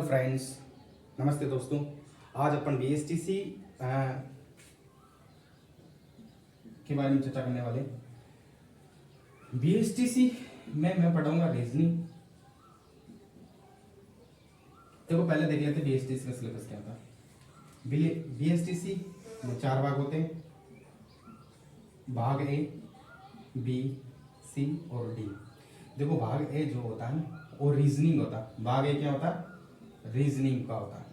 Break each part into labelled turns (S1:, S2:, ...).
S1: Friends, नमस्ते दोस्तों। आज अपन बीएसटीसी के बारे में चर्चा करने वाले। बीएसटीसी में मैं पढ़ाऊंगा रीजनिंग। देखो पहले देख लेते बीएसटीसी का सिलेबस क्या था। बीएसटीसी में 4 भाग होते हैं, भाग ए, बी, सी और डी। देखो भाग ए जो होता है वो रीजनिंग होता है। भाग ए क्या होता है? रीजनिंग का होता है।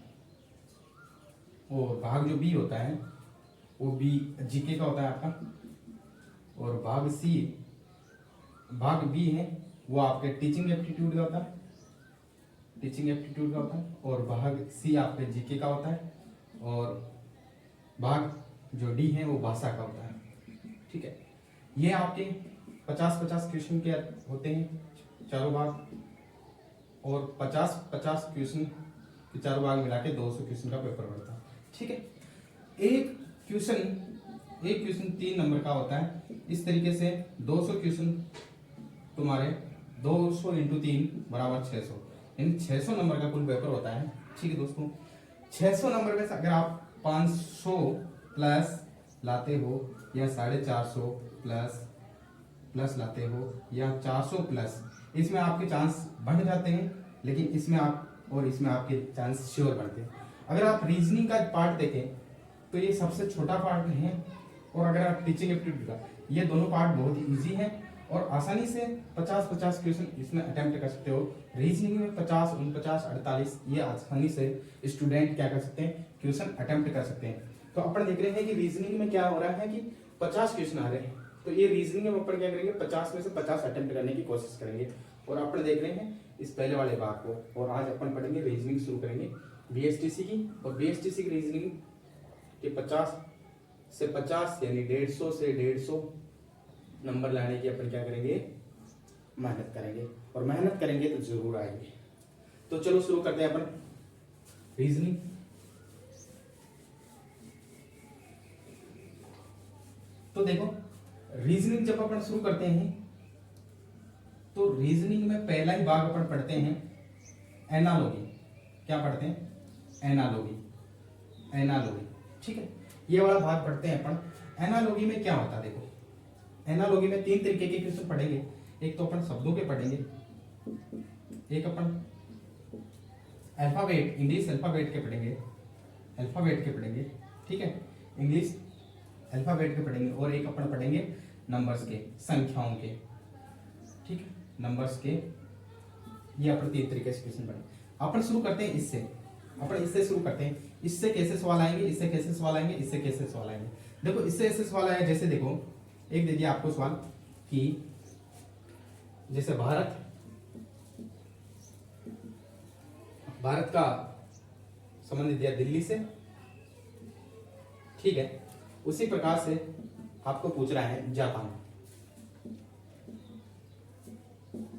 S1: और भाग जो बी होता है वो बी जीके का होता है आपका। और भाग बी है वो आपके टीचिंग एप्टीट्यूड का होता है, टीचिंग एप्टीट्यूड का होता है। और भाग सी आपके जीके का होता है। और भाग जो डी है वो भाषा का होता है। ठीक है, ये आपके 50-50 क्वेश्चन के होते हैं चारों भाग। और 50-50 क्वेश्चन के चारों भाग मिला के 200 क्वेश्चन का पेपर बनता है। ठीक है, एक क्वेश्चन 3 नंबर का होता है। इस तरीके से 200 क्वेश्चन तुम्हारे 200 × 3 = 600, यानी 600 नंबर का कुल पेपर होता है। ठीक है दोस्तों, 600 नंबर में से अगर आप 500 प्लस लाते हो या 450 प्लस लाते हो या 400 प्लस, इसमें आपके चांस बढ़ जाते हैं, लेकिन इसमें आपके चांस श्योर बढ़ते हैं। अगर आप रीजनिंग का पार्ट देखें तो ये सबसे छोटा पार्ट है। और अगर आप टीचिंग एप्टीट्यूड का, ये दोनों पार्ट बहुत ही ईजी है और आसानी से 50-50 क्वेश्चन इसमें अटेम्प्ट कर सकते हो। रीजनिंग में 50, 49, 48 ये आसानी से स्टूडेंट क्या कर सकते हैं, क्वेश्चन अटेम्प्ट कर सकते हैं। तो अपन देख रहे हैं कि रीजनिंग में क्या हो रहा है कि 50 क्वेश्चन आ रहे हैं। तो ये रीजनिंग में अपन क्या करेंगे, 50 में से 50 अटेम्प्ट करने की कोशिश करेंगे। और अपन देख रहे हैं इस पहले वाले भाग को। और आज अपन पढ़ेंगे रीजनिंग शुरू करेंगे बीएसटीसी की। और बीएसटीसी की रीजनिंग के 50 से 50 यानी 150 से 150 नंबर लाने की अपन क्या करेंगे, मेहनत करेंगे। और मेहनत करेंगे तो जरूर आएंगे। तो चलो शुरू करते हैं अपन रीजनिंग। तो देखो रीजनिंग जब अपन शुरू करते हैं तो रीजनिंग में पहला ही भाग अपन पढ़ते हैं एनालॉजी। क्या पढ़ते हैं? एनालॉजी। ठीक है, ये वाला भाग पढ़ते हैं अपन। एनालॉजी में क्या होता है? देखो एनालॉजी में 3 तरीके के क्वेश्चन पढ़ेंगे। एक तो अपन शब्दों के पढ़ेंगे, एक अपन अल्फाबेट, इंग्लिश अल्फाबेट के पढ़ेंगे, ठीक है, इंग्लिश अल्फाबेट के पढ़ेंगे। और एक अपन पढ़ेंगे नंबर्स के, संख्याओं के। ठीक है, नंबर्स के। ये अपन 3 तरीके से क्वेश्चन पढ़ेंगे। अपन शुरू करते हैं इससे शुरू करते हैं। इससे कैसे सवाल आएंगे, इससे कैसे सवाल आएंगे, इससे कैसे सवाल आएंगे। देखो इससे ऐसे सवाल आया, जैसे देखो एक दे दिया आपको सवाल कि जैसे भारत का संबंध दिया दिल्ली से। ठीक है, उसी प्रकार से आपको पूछ रहा है जापान,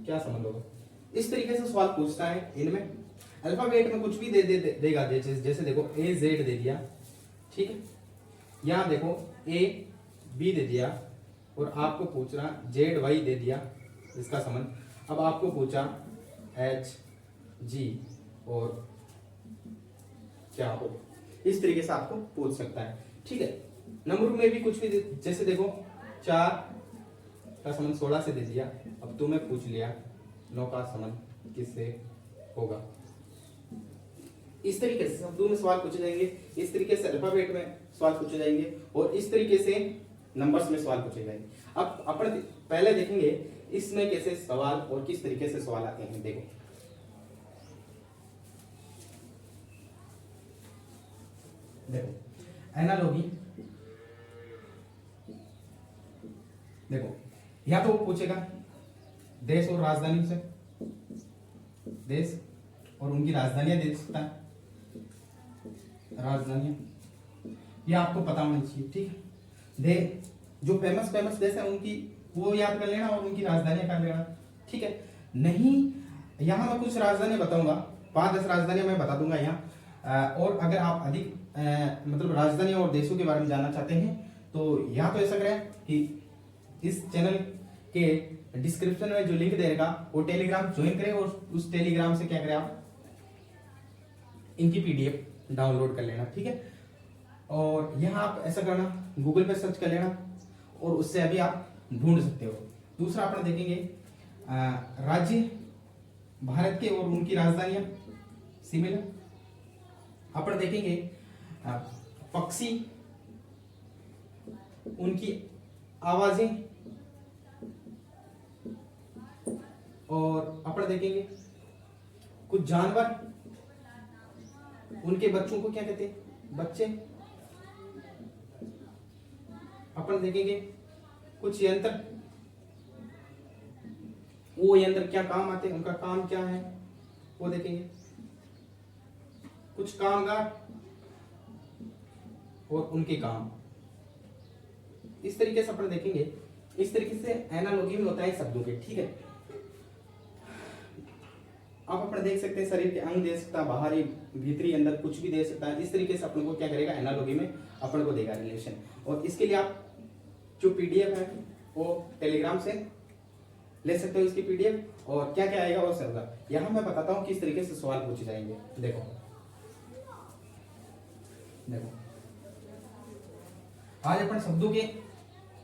S1: क्या संबंध होगा। इस तरीके से सवाल पूछता है। इनमें अल्फाबेट में कुछ भी देगा। जैसे देखो AZ दे दिया, ठीक है, यहां देखो AB दे दिया और आपको पूछ रहा ZY दे दिया, इसका संबंध। अब आपको पूछा HG और क्या हो, इस तरीके से आपको पूछ सकता है। ठीक है, नंबर में भी कुछ भी जैसे देखो 4 का संबंध 16 से दे दिया। अब तुम्हें पूछ लिया 9 का संबंध किससे होगा। इस तरीके से शब्दों में सवाल पूछे जाएंगे, इस तरीके से अल्फाबेट में सवाल पूछे जाएंगे और इस तरीके से नंबर्स में सवाल पूछे जाएंगे। अब अपन पहले देखेंगे इसमें कैसे सवाल और किस तरीके से सवाल आते हैं। देखो एनालॉजी। देखो या तो वो पूछेगा देश और राजधानी से, देश और उनकी राजधानियां दे सकता है, राजधानियां ये आपको पता होनी चाहिए। ठीक है, जो फेमस देश है उनकी वो याद कर लेना और उनकी राजधानियां कर लेना। ठीक है, नहीं यहां मैं कुछ राजधानी बताऊंगा, 5-10 राजधानियां मैं बता दूंगा यहाँ। और अगर आप अधिक मतलब राजधानी और देशों के बारे में जानना चाहते हैं तो यहाँ तो ऐसा करें कि इस चैनल के डिस्क्रिप्शन में जो लिंक देगा वो टेलीग्राम ज्वाइन करें और उस टेलीग्राम से क्या करें आप इनकी पीडीएफ डाउनलोड कर लेना, ठीक है। और यहाँ आप ऐसा करना, गूगल पे सर्च कर लेना और उससे अभी आप ढूंढ सकते हो। दूसरा अपन देखेंगे राज्य भारत के और उनकी राजधानियां सिमिलर। अपन देखेंगे पक्षी, उनकी आवाजें, और अपन देखेंगे कुछ जानवर, उनके बच्चों को क्या कहते हैं, बच्चे। अपन देखेंगे कुछ यंत्र, वो यंत्र क्या काम आते हैं, उनका काम क्या है वो देखेंगे। कुछ कामगार और उनके काम, इस तरीके से अपन देखेंगे। इस तरीके से एनालॉजी में होता है शब्दों के, ठीक है। आप अपन देख सकते हैं शरीर के अंग दे सकता है, बाहरी भीतरी अंदर कुछ भी दे सकता है। इस तरीके से अपन को क्या करेगा, एनालॉजी में अपन को देगा रिलेशन। और इसके लिए आप जो पीडीएफ है वो टेलीग्राम से ले सकते हो इसकी पीडीएफ, और क्या क्या आएगा वो सब होगा। यहां मैं बताता हूं किस तरीके से सवाल पूछे जाएंगे। देखो देखो आज अपन शब्दों के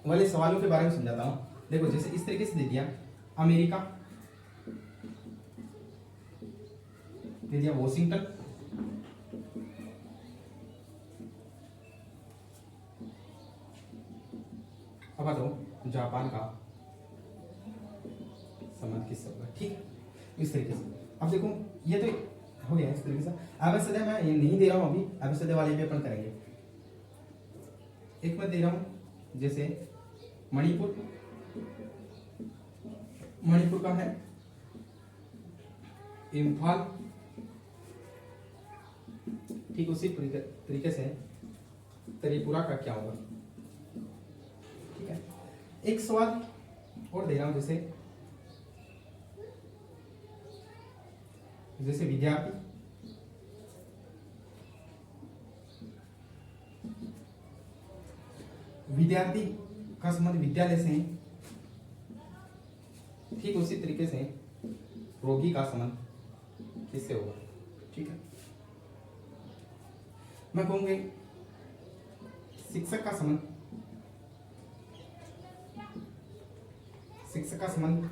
S1: वाले सवालों के बारे में समझाता हूं। देखो जैसे इस तरीके से दे दिया अमेरिका, दे दिया वॉशिंगटन, अब बताओ जापान का संबंध किससे होगा, ठीक है। इस तरीके से अब देखो ये तो हो गया इस तरीके से। अवश्य मैं ये नहीं दे रहा हूं अभी, अवश्य वाले भी अपन करेंगे। एक मैं दे रहा हूं जैसे मणिपुर, मणिपुर का है इम्फाल, ठीक उसी तरीके से त्रिपुरा का क्या होगा, ठीक है। एक सवाल और दे रहा हूं जैसे जैसे विद्यार्थी, विद्यार्थी का संबंध विद्यालय से है, ठीक उसी तरीके से रोगी का संबंध किससे होगा, ठीक है। मैं कहूंगी शिक्षक का संबंध, शिक्षक का संबंध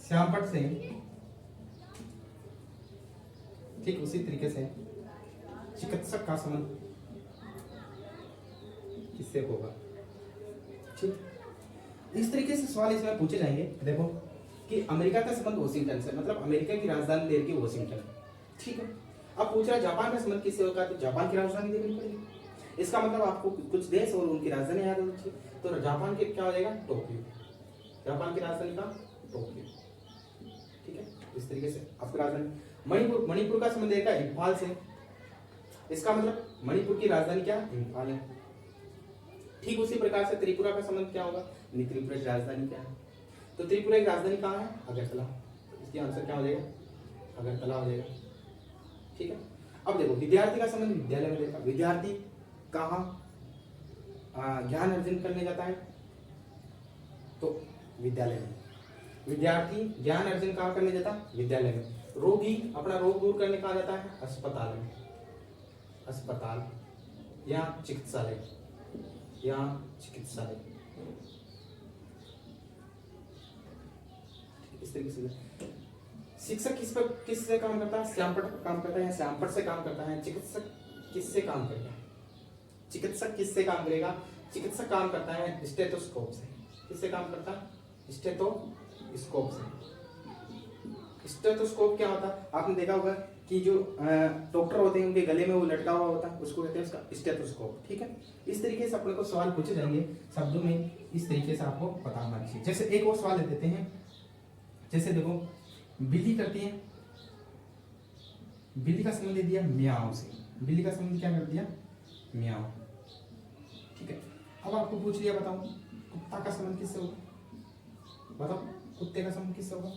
S1: श्यामपट्ट से, ठीक उसी तरीके से चिकित्सक का संबंध किससे होगा, ठीक। इस तरीके से सवाल इसमें पूछे जाएंगे। देखो कि अमेरिका का संबंध वॉशिंगटन से, मतलब अमेरिका की राजधानी ले रही है वॉशिंगटन, ठीक है। अब पूछ रहा है जापान का संबंध किससे होगा, तो जापान की राजधानी देनी पड़ेगी। इसका मतलब आपको कुछ देश और उनकी राजधानी याद होनी चाहिए। तो जापान के क्या हो जाएगा, टोक्यो, जापान की राजधानी का टोक्यो, ठीक है। इस तरीके से आपकी राजधानी मणिपुर, मणिपुर का संबंध रहेगा इम्फाल से, इसका मतलब मणिपुर की राजधानी क्या, इम्फाल है। ठीक उसी प्रकार से त्रिपुरा का संबंध क्या होगा, त्रिपुरा की राजधानी क्या है, तो त्रिपुरा की राजधानी कहाँ है, अगरतला। इसका आंसर क्या हो जाएगा, अगरतला हो जाएगा, ठीक है। अब देखो विद्यार्थी का संबंध विद्यालय में देखा, विद्यार्थी कहाँ ज्ञान अर्जन करने जाता है, तो विद्यालय में। विद्यार्थी ज्ञान अर्जन कहाँ करने जाता है, विद्यालय में। रोगी अपना रोग दूर करने कहाँ जाता है, अस्पताल में, अस्पताल या चिकित्सालय, या चिकित्सालय, इस तरीके से। शिक्षक किस पर किससे काम करता है, श्यामपट्ट पर काम करता है या श्यामपट्ट से काम करता है। चिकित्सक किससे काम करेगा, चिकित्सक किससे काम करेगा, चिकित्सक काम करता है स्टेथोस्कोप से। किससे काम करता है, स्टेथोस्कोप से। स्टेथोस्कोप क्या होता है, आपने देखा होगा कि जो डॉक्टर होते हैं उनके गले में वो लटका हुआ होता है, उसको कहते हैं उसका स्टेथोस्कोप, ठीक है। इस तरीके से अपने को सवाल पूछे जाएंगे शब्दों में, इस तरीके से आपको पता होना चाहिए। जैसे एक और सवाल देते हैं, जैसे देखो बिल्ली करती है, बिल्ली का संबंध दे दिया म्याऊं से, बिल्ली का संबंध क्या कर दिया, म्याऊं, ठीक है। अब आपको पूछ लिया, बताओ कुत्ता का संबंध किससे होगा, बताओ कुत्ते का संबंध किससे होगा।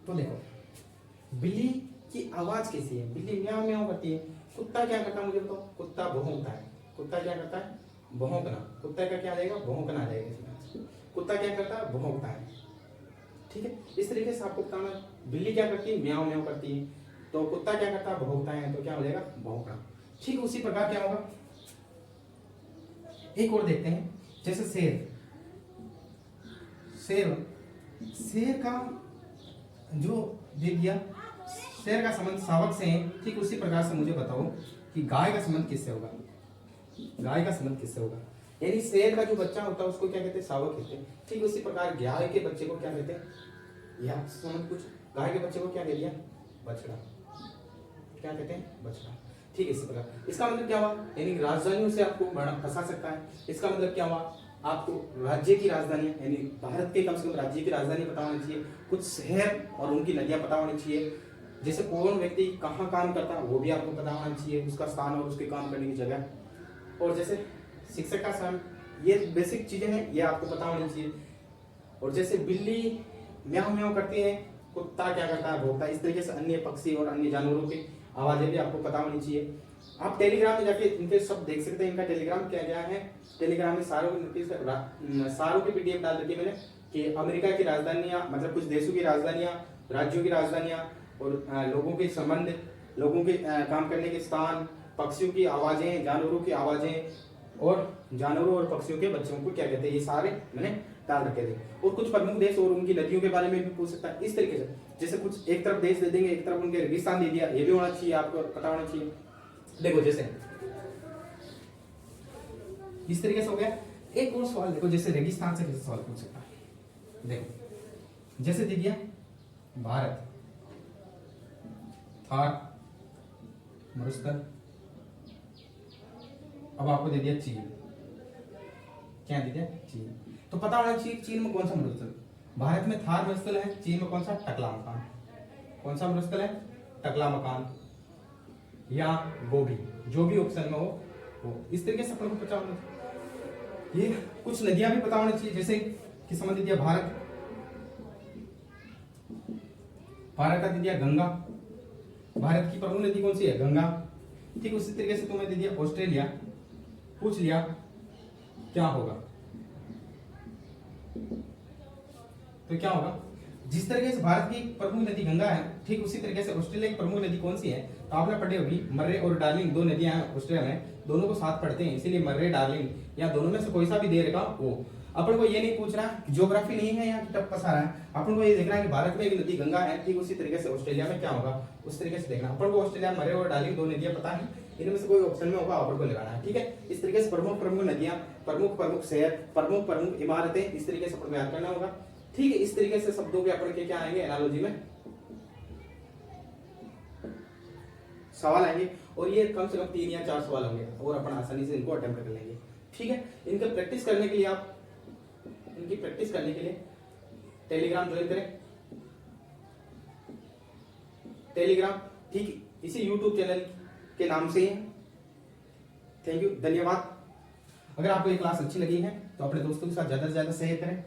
S1: तो देखो बिल्ली की आवाज कैसी है, बिल्ली म्याऊं म्याऊं करती है। कुत्ता क्या करता है मुझे बताओ, कुत्ता भौंकता है। कुत्ता क्या करता है, भौंकना। कुत्ता का क्या आ जाएगा, भौंकना आ जाएगा इसमें। कुत्ता क्या करता है, भौंकता है, ठीक है। इस तरीके से आपको बताना बिल्ली क्या करती है, म्याऊं म्याऊं करती है। तो कुत्ता क्या करता है, भौंकता है, तो क्या हो जाएगा, भौंकना। ठीक उसी प्रकार क्या होगा, एक और देखते हैं, जैसे शेर, शेर शेर का जो दे दिया, शेर का संबंध शावक से है। ठीक उसी प्रकार से मुझे बताओ कि गाय का संबंध किससे होगा, गाय का संबंध किससे होगा, यानी शेर का जो बच्चा होता है उसको क्या कहते हैं, शावक कहते हैं। ठीक उसी प्रकार गाय के बच्चे को क्या कहते हैं, यह संबंध कुछ, गाय के बच्चे को क्या कह दिया, बछड़ा, क्या कहते हैं, बछड़ा। ठीक है, इसी प्रकार इसका मतलब क्या हुआ, यानी राजधानियों से आपको बड़ा फंसा सकता है। इसका मतलब क्या हुआ, आपको राज्य की राजधानी यानी भारत के कम से कम राज्य की राजधानी पता होनी चाहिए, कुछ शहर और उनकी नदियां पता होनी चाहिए, जैसे कौन व्यक्ति कहाँ काम करता है वो भी आपको पता होना चाहिए, उसका स्थान और उसके काम करने की जगह, और जैसे शिक्षक का स्थान, ये बेसिक चीजें हैं, ये आपको पता होनी चाहिए। और जैसे बिल्ली म्याऊं म्याऊं करती है, कुत्ता क्या करता है, भौंकता है, इस तरीके से अन्य पक्षी और अन्य जानवरों की आवाजें भी आपको पता होनी चाहिए। आप टेलीग्राम में जाके इनके सब देख सकते हैं, इनका टेलीग्राम क्या क्या है। टेलीग्राम में सारों की पीडीएफ डाल रखी है मैंने कि अमेरिका की राजधानियां, मतलब कुछ देशों की राजधानियां, राज्यों की राजधानियां, और लोगों के संबंध, लोगों के काम करने के स्थान, पक्षियों की आवाजें, जानवरों की आवाजें, और जानवरों और पक्षियों के बच्चों को क्या कहते हैं, ये सारे मैंने डाल रखे थे। और कुछ प्रमुख देश और उनकी नदियों के बारे में भी पूछ सकता है। इस तरीके से जैसे कुछ एक तरफ देश दे देंगे, एक तरफ उनके रेगिस्तान दे दिया, ये भी होना चाहिए, आपको पता होना चाहिए। देखो जैसे इस तरीके से हो गया। एक और सवाल देखो, जैसे रेगिस्तान से कैसे सवाल पूछ सकता है। देखो जैसे दे दिया भारत, थार, मरुस्थल, अब आपको दे दिया चीन, क्या दे दिया, चीन। तो पता होना चाहिए चीन में कौन सा मरुस्थल, भारत में थार मरुस्थल है, चीन में कौन सा, टकला मकान, कौन सा मरुस्थल है, टकला मकान या गोभी, जो भी ऑप्शन में हो वो। इस तरीके से अपन को पता होना चाहिए। ये कुछ नदियां भी पता होनी चाहिए, जैसे कि समझ लीजिए भारत का दे दिया गंगा, भारत की प्रमुख नदी कौन सी है, गंगा। ठीक उसी तरीके से तुम्हें दे दिया ऑस्ट्रेलिया, पूछ लिया क्या होगा, तो क्या होगा, जिस तरीके से भारत की प्रमुख नदी गंगा है, ठीक उसी तरीके से ऑस्ट्रेलिया की प्रमुख नदी कौन सी है, तो आपने पढ़ी होगी मर्रे और डार्लिंग, दो नदियां हैं ऑस्ट्रेलिया में, दोनों को साथ पढ़ते हैं, इसीलिए मर्रे डार्लिंग, या दोनों में से कोई सा भी दे रखा वो। अपन को ये नहीं पूछना, ज्योग्राफी नहीं है यहाँ टप पसा रहा है, अपन को ये देखना है कि भारत में एक नदी गंगा है, ठीक उसी तरीके से ऑस्ट्रेलिया में क्या होगा, उस तरीके से देखना। अपन को ऑस्ट्रेलिया मर्रे और डार्लिंग दो नदियां पता है, इनमें से कोई ऑप्शन में होगा, अपन को लगाना है। ठीक है, इस तरीके से प्रमुख प्रमुख नदियां, प्रमुख प्रमुख शहर, प्रमुख प्रमुख इमारतें, इस तरीके से अपन को याद करना होगा। ठीक है, इस तरीके से शब्दों के अपन के क्या आएंगे, एनालॉजी में सवाल आएंगे, और ये कम से कम 3 या 4 सवाल होंगे, और अपन आसानी से इनको अटेम्प्ट कर लेंगे। ठीक है, इनका प्रैक्टिस करने के लिए आप, इनकी प्रैक्टिस करने के लिए टेलीग्राम ज्वाइन करें, टेलीग्राम ठीक इसी यूट्यूब चैनल के नाम से ही है। थैंक यू, धन्यवाद। अगर आपको ये क्लास अच्छी लगी है तो अपने दोस्तों के साथ ज्यादा से ज्यादा शेयर करें।